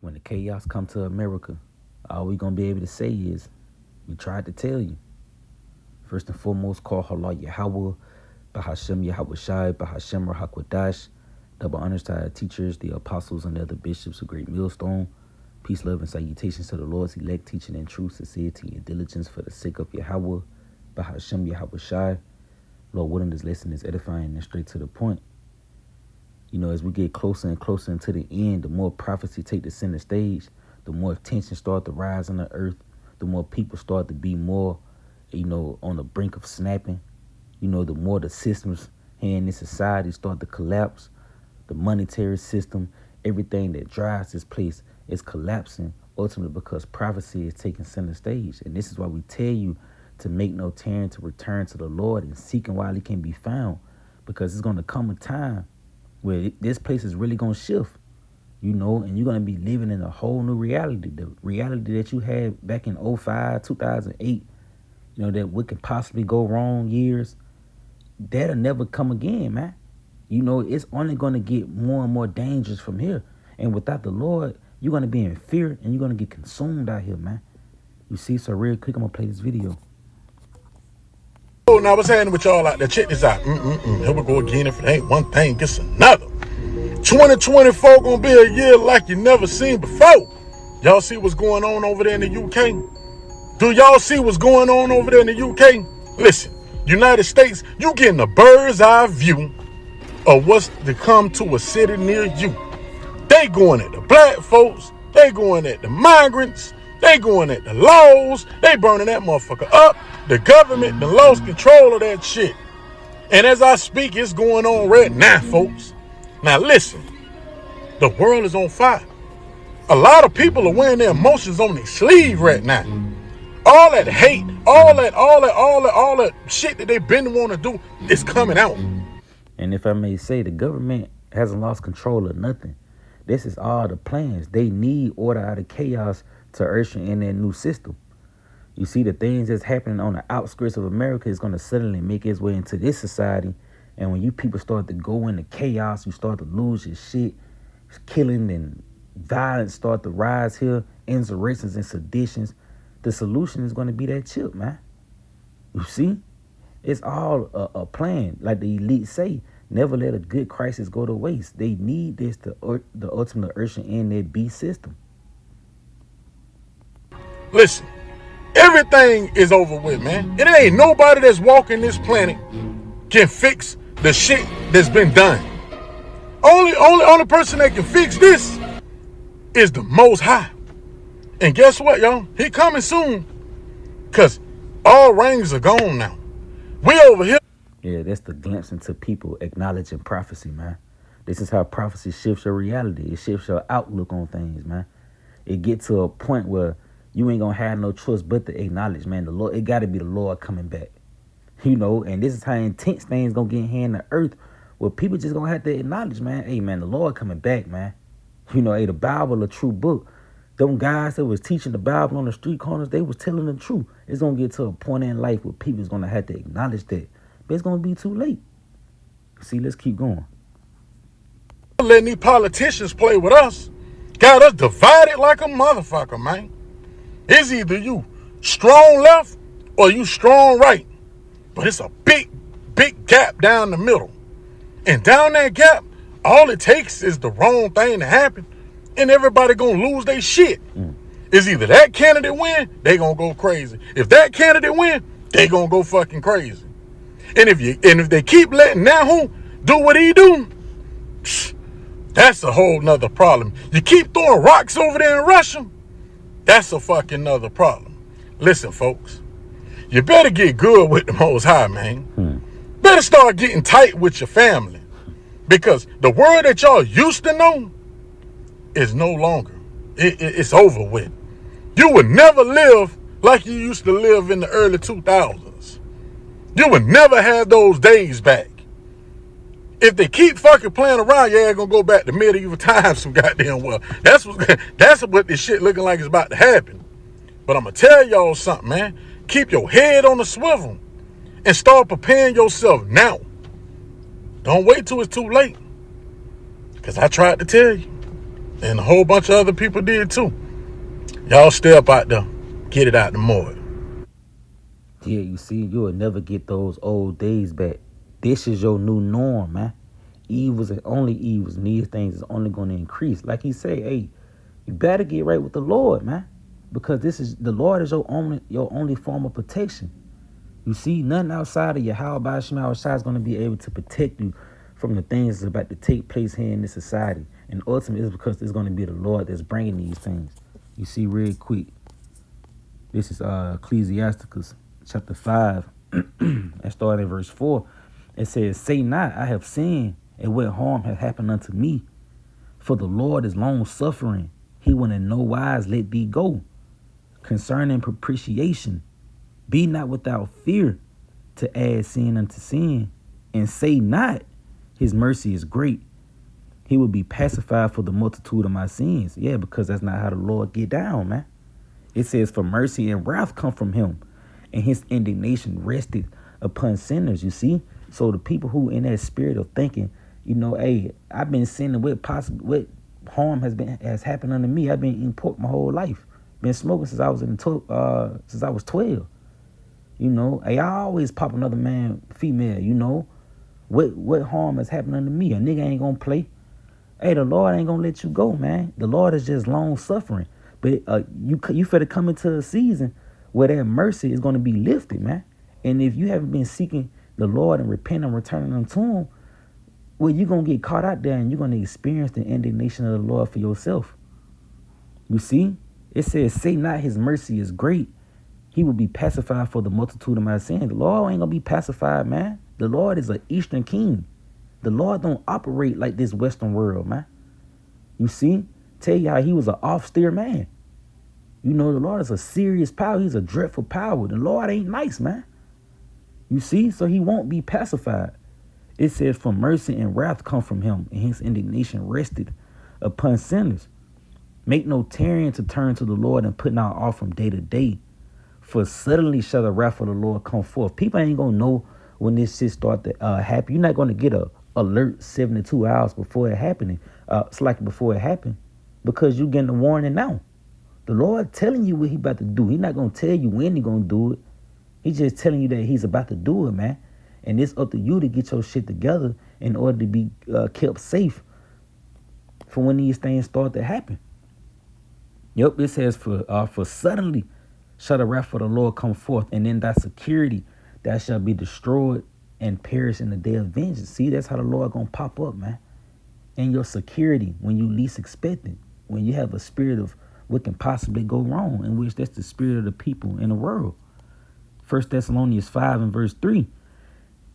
When the chaos come to America, all we gonna be able to say is, we tried to tell you. First and foremost, call Allah Yahweh, Bahashem Yahweh Shai, Bahashem Rahakwadash. Double honors to our teachers, the apostles, and the other bishops of Great Millstone. Peace, love, and salutations to the Lord's elect, teaching in truth, sincerity, and diligence for the sake of Yahweh, Bahashem Yahweh Shai. Lord willing, this lesson is edifying and straight to the point. You know, as we get closer and closer into the end, the more prophecy take the center stage, the more tension start to rise on the earth, the more people start to be more, on the brink of snapping. The more the systems here in this society start to collapse, the monetary system, everything that drives this place is collapsing, ultimately because prophecy is taking center stage. And this is why we tell you to make no tarrying, to return to the Lord and seek him while he can be found, because it's going to come a time where this place is really going to shift, and you're going to be living in a whole new reality. The reality that you had back in 2005, 2008, that what could possibly go wrong years, that'll never come again, man. It's only going to get more and more dangerous from here. And without the Lord, you're going to be in fear and you're going to get consumed out here, man. You see, so real quick, I'm going to play this video. Oh, now what's happening with y'all out there? Check this out. Here we go again. If it ain't one thing, it's another. 2024 gonna be a year like you never seen before. Y'all see what's going on over there in the UK? Do y'all see what's going on over there in the UK? Listen, United States, you getting a bird's eye view of what's to come to a city near you. They going at the black folks. They going at the migrants. They going at the laws. They burning that motherfucker up. The government done lost control of that shit. And as I speak, it's going on right now, folks. Now listen, the world is on fire. A lot of people are wearing their emotions on their sleeve right now. All that hate, all that shit that they've been wanting to do is coming out. And if I may say, the government hasn't lost control of nothing. This is all the plans. They need order out of chaos to usher in their new system. You see, the things that's happening on the outskirts of America is going to suddenly make its way into this society. And when you people start to go into chaos, you start to lose your shit. Killing and violence start to rise here. Insurrections and seditions. The solution is going to be that chip, man. You see? It's all a plan. Like the elite say, never let a good crisis go to waste. They need this to the ultimate usher in their beast system. Listen, everything is over with, man. It ain't nobody that's walking this planet can fix the shit that's been done. Only person that can fix this is the Most High. And guess what, y'all? He coming soon. Cause all rings are gone now. We over here. Yeah, that's the glimpse into people acknowledging prophecy, man. This is how prophecy shifts your reality. It shifts your outlook on things, man. It gets to a point where you ain't gonna have no choice but to acknowledge, man, the Lord. It gotta be the Lord coming back. And this is how intense things gonna get here in the earth, where people just gonna have to acknowledge, man, hey, man, the Lord coming back, man. Hey, the Bible, a true book. Them guys that was teaching the Bible on the street corners, they was telling the truth. It's gonna get to a point in life where people's gonna have to acknowledge that. But it's gonna be too late. See, let's keep going. Letting these politicians play with us. Got us divided like a motherfucker, man. It's either you strong left or you strong right. But it's a big gap down the middle. And down that gap, all it takes is the wrong thing to happen, and everybody gonna lose their shit. It's either that candidate win, they gonna go crazy. If that candidate win, they gonna go fucking crazy. And if they keep letting Nahu do what he do, that's a whole nother problem. You keep throwing rocks over there in Russia, that's a fucking nother problem. Listen, folks, you better get good with the Most High, man. Better start getting tight with your family, because the world that y'all used to know is no longer. It's over with. You would never live like you used to live in the early 2000s. You would never have those days back. If they keep fucking playing around, yeah, gonna go back to medieval times some goddamn well. That's what this shit looking like is about to happen. But I'm gonna tell y'all something, man. Keep your head on the swivel and start preparing yourself now. Don't wait till it's too late. Because I tried to tell you. And a whole bunch of other people did too. Y'all stay up out there. Get it out the mud. Yeah, you see, you'll never get those old days back. This is your new norm, man. Evils and only evils, and these things is only going to increase. Like he said, hey, you better get right with the Lord, man, because this is the Lord is your only form of protection. You see, nothing outside of Yahweh Shema Shai is going to be able to protect you from the things that's about to take place here in this society. And ultimately, it's because it's going to be the Lord that's bringing these things. You see, real quick, this is Ecclesiasticus chapter 5, and starting in verse 4. It says, say not, I have sinned, and what harm hath happened unto me. For the Lord is long suffering. He will in no wise let thee go. Concerning propitiation, be not without fear to add sin unto sin. And say not, his mercy is great. He will be pacified for the multitude of my sins. Yeah, because that's not how the Lord get down, man. It says, for mercy and wrath come from him, and his indignation rested upon sinners, you see? So the people who in that spirit of thinking, hey, I've been sinning, what harm has happened unto me? I've been eating pork my whole life. Been smoking since I was 12. Hey, I always pop another man, female, What harm has happened unto me? A nigga ain't gonna play. Hey, the Lord ain't gonna let you go, man. The Lord is just long suffering. But you finna come into a season where that mercy is gonna be lifted, man. And if you haven't been seeking the Lord and repenting and returning unto him, well, you're gonna get caught out there and you're gonna experience the indignation of the Lord for yourself. You see? It says, say not his mercy is great. He will be pacified for the multitude of my sins. The Lord ain't gonna be pacified, man. The Lord is an Eastern king. The Lord don't operate like this Western world, man. You see? Tell you how he was an austere man. The Lord is a serious power. He's a dreadful power. The Lord ain't nice, man. You see? So he won't be pacified. It says, for mercy and wrath come from him, and his indignation rested upon sinners. Make no tarrying to turn to the Lord and put not off from day to day. For suddenly shall the wrath of the Lord come forth. People ain't going to know when this shit start to happen. You're not going to get a alert 72 hours before it happening. It's like before it happened. Because you getting a warning now. The Lord telling you what he about to do. He not going to tell you when he going to do it. He's just telling you that he's about to do it, man. And it's up to you to get your shit together in order to be kept safe for when these things start to happen. Yep, it says, for suddenly shall the wrath of the Lord come forth, and in thy security that shall be destroyed and perish in the day of vengeance. See, that's how the Lord gonna pop up, man. In your security, when you least expect it, when you have a spirit of what can possibly go wrong, in which that's the spirit of the people in the world. 1 Thessalonians 5 and verse 3.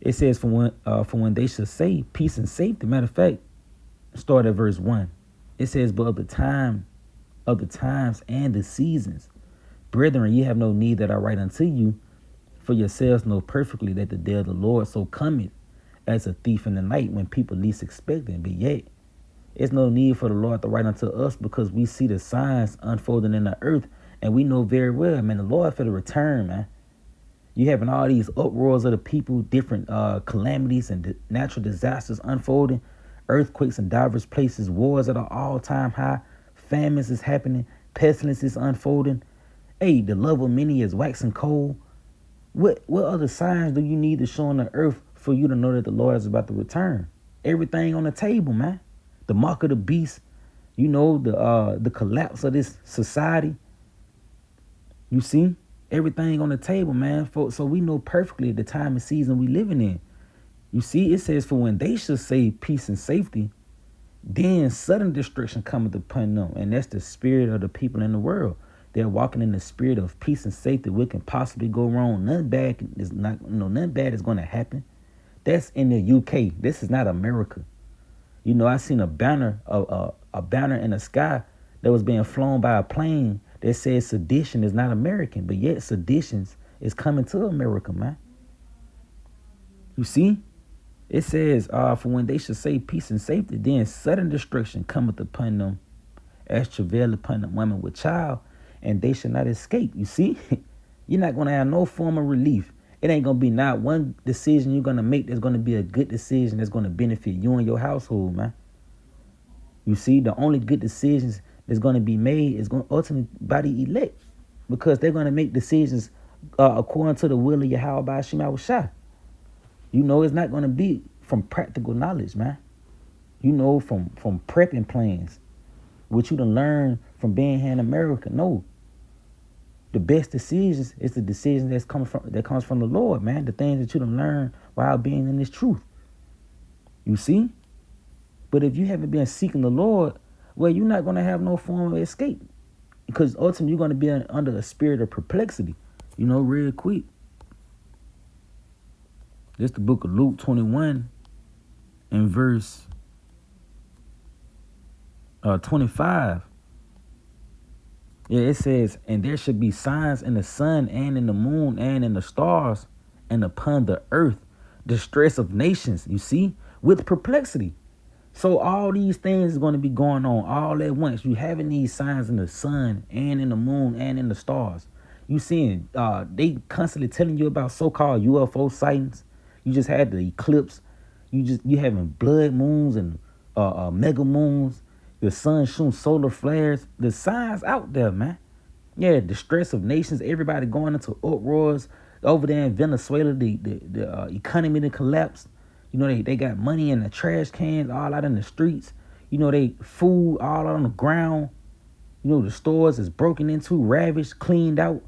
It says, for when they shall say peace and safety. Matter of fact, start at verse 1. It says, but of the times and the seasons, brethren, ye have no need that I write unto you, for yourselves know perfectly that the day of the Lord so cometh as a thief in the night, when people least expect it. But yet, it's no need for the Lord to write unto us, because we see the signs unfolding in the earth, and we know very well, man, the Lord for the return, man. You having all these uproars of the people, different calamities and natural disasters unfolding, earthquakes in diverse places, wars at an all-time high, famines is happening, pestilence is unfolding. Hey, the love of many is waxing cold. What other signs do you need to show on the earth for you to know that the Lord is about to return? Everything on the table, man. The mark of the beast, the collapse of this society. You see? Everything on the table, man. So we know perfectly the time and season we living in. You see, it says, for when they shall say peace and safety, then sudden destruction cometh upon them. And that's the spirit of the people in the world. They're walking in the spirit of peace and safety. What can possibly go wrong? Nothing bad is going to happen. That's in the UK. This is not America. I seen a banner in the sky that was being flown by a plane that said sedition is not American, but yet sedition is coming to America, man. You see? It says, for when they shall say peace and safety, then sudden destruction cometh upon them, as travail upon a woman with child, and they shall not escape. You see? You're not going to have no form of relief. It ain't going to be not one decision you're going to make that's going to be a good decision that's going to benefit you and your household, man. You see, the only good decisions that's going to be made is going to ultimately by the elect, because they're going to make decisions according to the will of Yahweh by Shema Shai. You know, it's not going to be from practical knowledge, man. You know, from prepping plans, what you done learn from being here in America. No, the best decisions is the decisions that comes from the Lord, man. The things that you done learn while being in this truth. You see? But if you haven't been seeking the Lord, well, you're not going to have no form of escape, because ultimately you're going to be under a spirit of perplexity. You know, real quick. This the book of Luke 21 and verse 25. Yeah, it says, and there should be signs in the sun and in the moon and in the stars and upon the earth, distress of nations, you see, with perplexity. So all these things is going to be going on all at once. You having these signs in the sun and in the moon and in the stars. You seeing they constantly telling you about so-called UFO sightings. You just had the eclipse. You having blood moons and mega moons. The sun shooting solar flares. The signs out there, man. Yeah, distress of nations. Everybody going into uproars over there in Venezuela. The economy that collapsed. You know, they got money in the trash cans all out in the streets. You know, they food all out on the ground. You know, the stores is broken into, ravaged, cleaned out.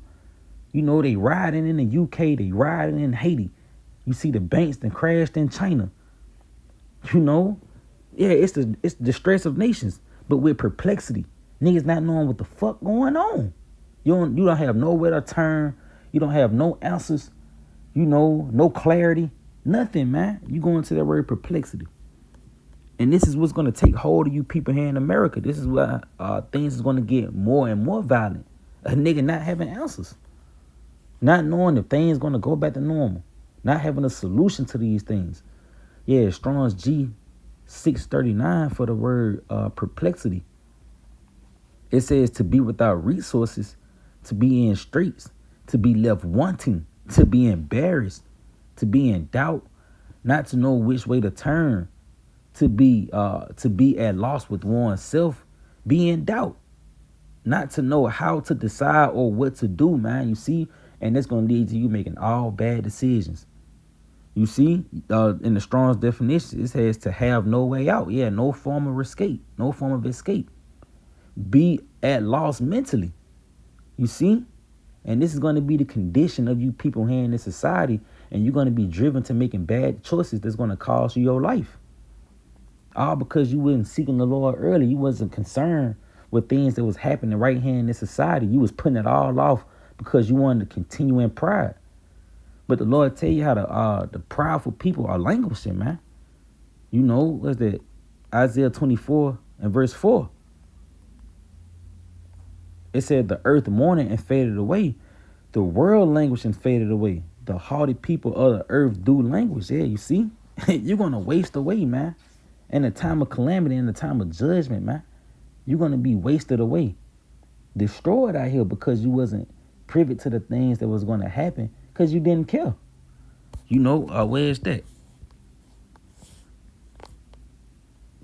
You know, they rioting in the UK. They rioting in Haiti. You see the banks that crashed in China. You know, yeah, it's the distress of nations, but with perplexity. Niggas not knowing what the fuck going on. You don't have nowhere to turn. You don't have no answers. You know, no clarity. Nothing, man. You go into that word perplexity. And this is what's going to take hold of you people here in America. This is where things is going to get more and more violent. A nigga not having answers. Not knowing if things going to go back to normal. Not having a solution to these things. Yeah, Strong's G 639 for the word perplexity. It says to be without resources, to be in straits, to be left wanting, to be embarrassed, to be in doubt, not to know which way to turn, to be at loss with oneself, be in doubt, not to know how to decide or what to do, man. You see, and that's gonna lead to you making all bad decisions. You see, in the Strong's definition, it says to have no way out. Yeah, no form of escape, no form of escape. Be at loss mentally. You see, and this is going to be the condition of you people here in this society. And you're going to be driven to making bad choices that's going to cost you your life. All because you wasn't seeking the Lord early. You wasn't concerned with things that was happening right here in this society. You was putting it all off because you wanted to continue in pride. But the Lord tell you how the prideful people are languishing, man. You know, what's that? Isaiah 24 and verse 4. It said the earth mourning and faded away. The world languished and faded away. The haughty people of the earth do languish. Yeah, you see? You're going to waste away, man. In the time of calamity, in the time of judgment, man. You're going to be wasted away. Destroyed out here because you wasn't privy to the things that was going to happen because you didn't care. You know, where is that?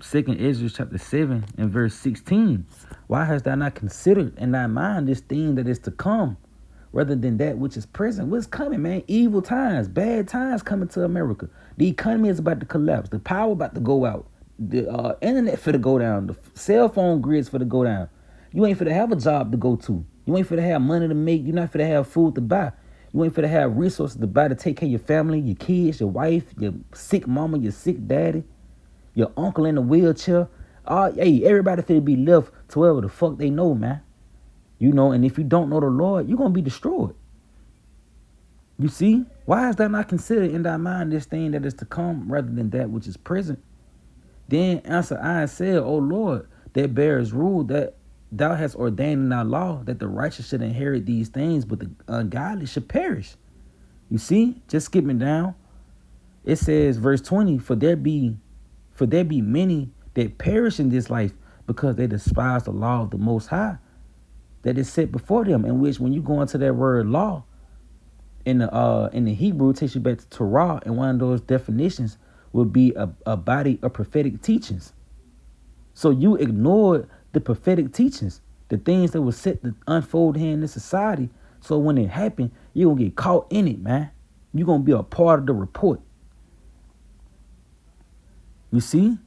2 Ezra chapter 7 and verse 16. Why hast thou not considered in thy mind this thing that is to come, rather than that which is present? What's coming, man? Evil times, bad times coming to America. The economy is about to collapse. The power about to go out. The internet for to go down. The cell phone grids for to go down. You ain't for to have a job to go to. You ain't for to have money to make. You're not for to have food to buy. You ain't for to have resources to buy to take care of your family, your kids, your wife, your sick mama, your sick daddy, your uncle in a wheelchair. Hey, everybody finna be left to wherever the fuck they know, man. You know, and if you don't know the Lord, you're going to be destroyed. You see? Why is that not considered in thy mind this thing that is to come rather than that which is present? Then answer I and said, O Lord, that bears rule, that thou hast ordained in thy law that the righteous should inherit these things, but the ungodly should perish. You see? Just skipping down. It says, verse 20, for there be many that perish in this life because they despise the law of the Most High that is set before them, in which when you go into that word law, in the Hebrew, it takes you back to Torah, and one of those definitions would be a body of prophetic teachings. So you ignored the prophetic teachings, the things that were set to unfold here in this society. So when it happened, you're going to get caught in it, man. You're going to be a part of the report. You see?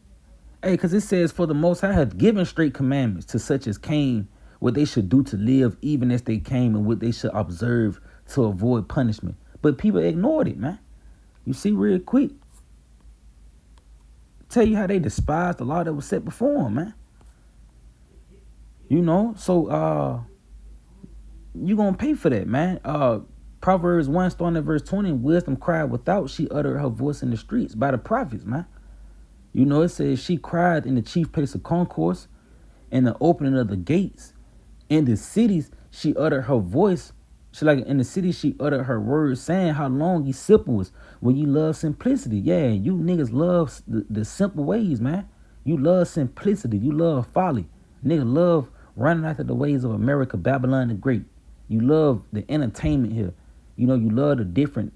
Hey, because it says, for the Most High hath given straight commandments to such as came, what they should do to live even as they came, and what they should observe to avoid punishment. But people ignored it, man. You see, real quick. Tell you how they despised the law that was set before them, man. You know, so you gonna pay for that, man. Proverbs 1 starting at verse 20, wisdom cried without, she uttered her voice in the streets by the prophets, man. You know, it says she cried in the chief place of concourse, in the opening of the gates. In the cities, she uttered her voice. In the city, she uttered her words, saying how long ye simples when you love simplicity. Yeah, you niggas love the simple ways, man. You love simplicity. You love folly. Niggas love running after the ways of America, Babylon the Great. You love the entertainment here. You know, you love the different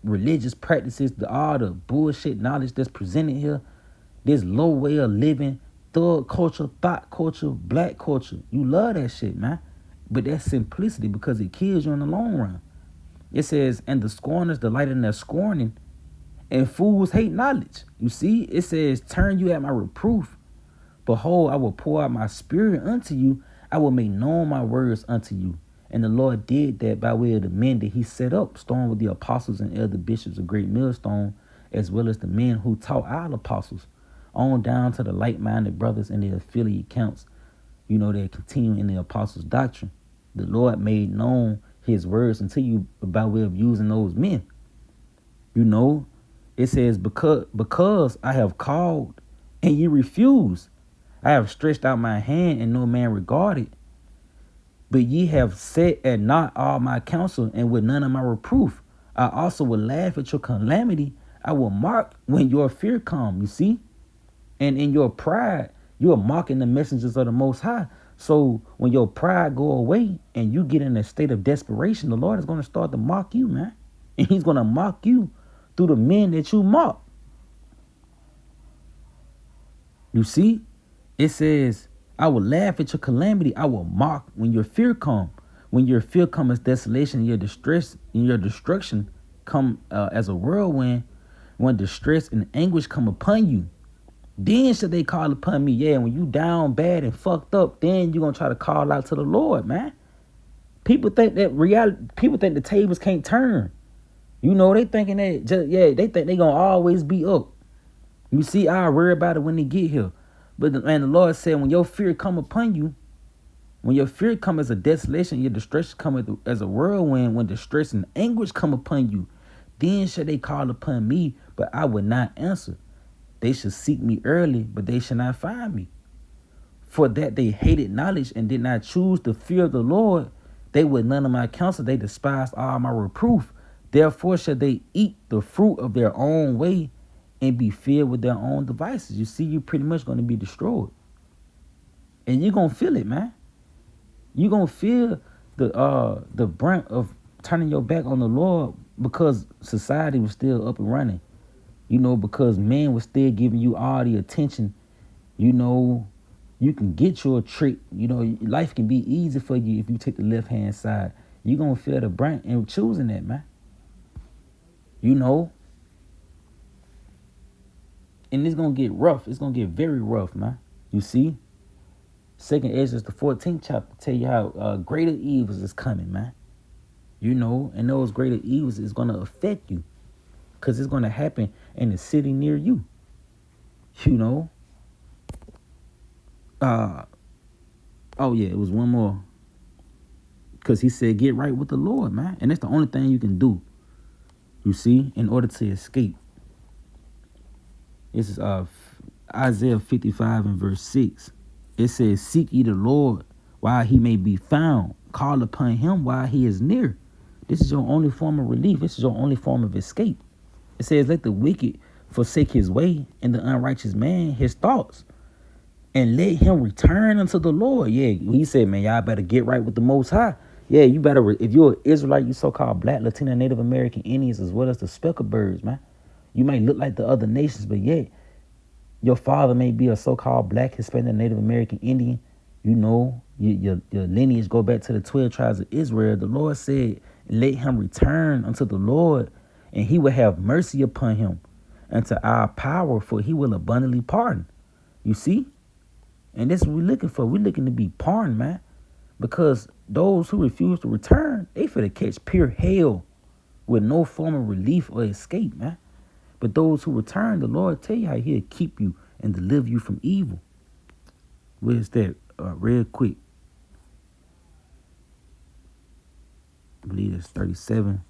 religious practices, all the bullshit knowledge that's presented here. This low way of living, thug culture, thought culture, black culture. You love that shit, man. But that's simplicity because it kills you in the long run. It says, and the scorners delight in their scorning, and fools hate knowledge. You see, it says, turn you at my reproof. Behold, I will pour out my spirit unto you. I will make known my words unto you. And the Lord did that by way of the men that he set up, starting with the apostles and elder bishops of Great Millstone, as well as the men who taught our apostles, on down to the like-minded brothers and their affiliate counts, you know, that continue in the apostles' doctrine. The Lord made known his words unto you by way of using those men. You know, it says, because I have called and ye refuse, I have stretched out my hand and no man regarded. But ye have set at naught all my counsel, and with none of my reproof. I also will laugh at your calamity. I will mock when your fear come, you see? And in your pride, you are mocking the messengers of the Most High. So when your pride go away and you get in a state of desperation, the Lord is going to start to mock you, man. And he's going to mock you through the men that you mock. You see? It says, I will laugh at your calamity. I will mock when your fear come. When your fear come as desolation, and your distress and your destruction come as a whirlwind. When distress and anguish come upon you, then should they call upon me. Yeah, when you down bad and fucked up, then you're gonna try to call out to the Lord, man. People think the tables can't turn. You know, they thinking that they think they gonna always be up. You see, I worry about it when they get here. But the Lord said, when your fear come upon you, when your fear come as a desolation, your distress come as a whirlwind, when distress and anguish come upon you, then shall they call upon me, but I will not answer. They should seek me early, but they shall not find me. For that they hated knowledge and did not choose the fear of the Lord, they would none of my counsel, they despised all my reproof. Therefore shall they eat the fruit of their own way and be filled with their own devices. You see, you're pretty much going to be destroyed. And you're going to feel it, man. You're going to feel the brunt of turning your back on the Lord because society was still up and running. You know, because man was still giving you all the attention. You know, you can get your trick. You know, life can be easy for you if you take the left-hand side. You're going to feel the brunt in choosing that, man. You know. And it's going to get rough. It's going to get very rough, man. You see? 2nd Ezra, the 14th chapter, tell you how greater evils is coming, man. You know, and those greater evils is going to affect you. Because it's going to happen in the city near you. You know? Oh, yeah, it was one more. Because he said, get right with the Lord, man. And that's the only thing you can do. You see? In order to escape. This is Isaiah 55 and verse 6. It says, seek ye the Lord while he may be found. Call upon him while he is near. This is your only form of relief. This is your only form of escape. It says, let the wicked forsake his way and the unrighteous man his thoughts. And let him return unto the Lord. Yeah, he said, man, y'all better get right with the Most High. Yeah, you better, if you're an Israelite, you so-called Black, Latino, Native American Indians, as well as the speckled birds, man. You might look like the other nations, but yet Your father may be a so-called black, Hispanic, Native American, Indian. You know, your lineage go back to the 12 tribes of Israel. The Lord said, let him return unto the Lord, and he will have mercy upon him, and to our power, for he will abundantly pardon. You see? And that's what we're looking for. We're looking to be pardoned, man. Because those who refuse to return, they finna catch pure hell with no form of relief or escape, man. But those who return, the Lord tell you how he'll keep you and deliver you from evil. Where's that? Real quick. I believe it's 37.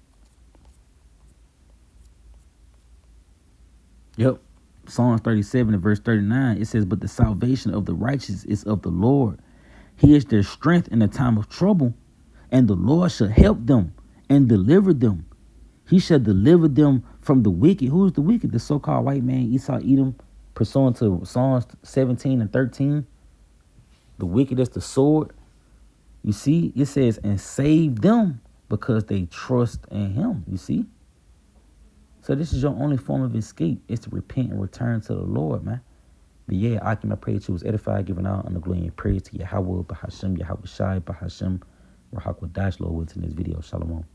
Yep. Psalms 37 and verse 39. It says, but the salvation of the righteous is of the Lord. He is their strength in the time of trouble, and the Lord shall help them and deliver them. He shall deliver them from the wicked. Who is the wicked? The so-called white man, Esau, Edom, pursuant to Psalms 17 and 13. The wicked is the sword. You see, it says, and save them because they trust in him. You see? So this is your only form of escape, is to repent and return to the Lord, man. But yeah, Akim, I pray that you was edified, giving out on the glory and praise to Yahweh, Bahashem, Yahweh Shai, Bahashem, Rahakwadash, Lord, what's in this video. Shalom.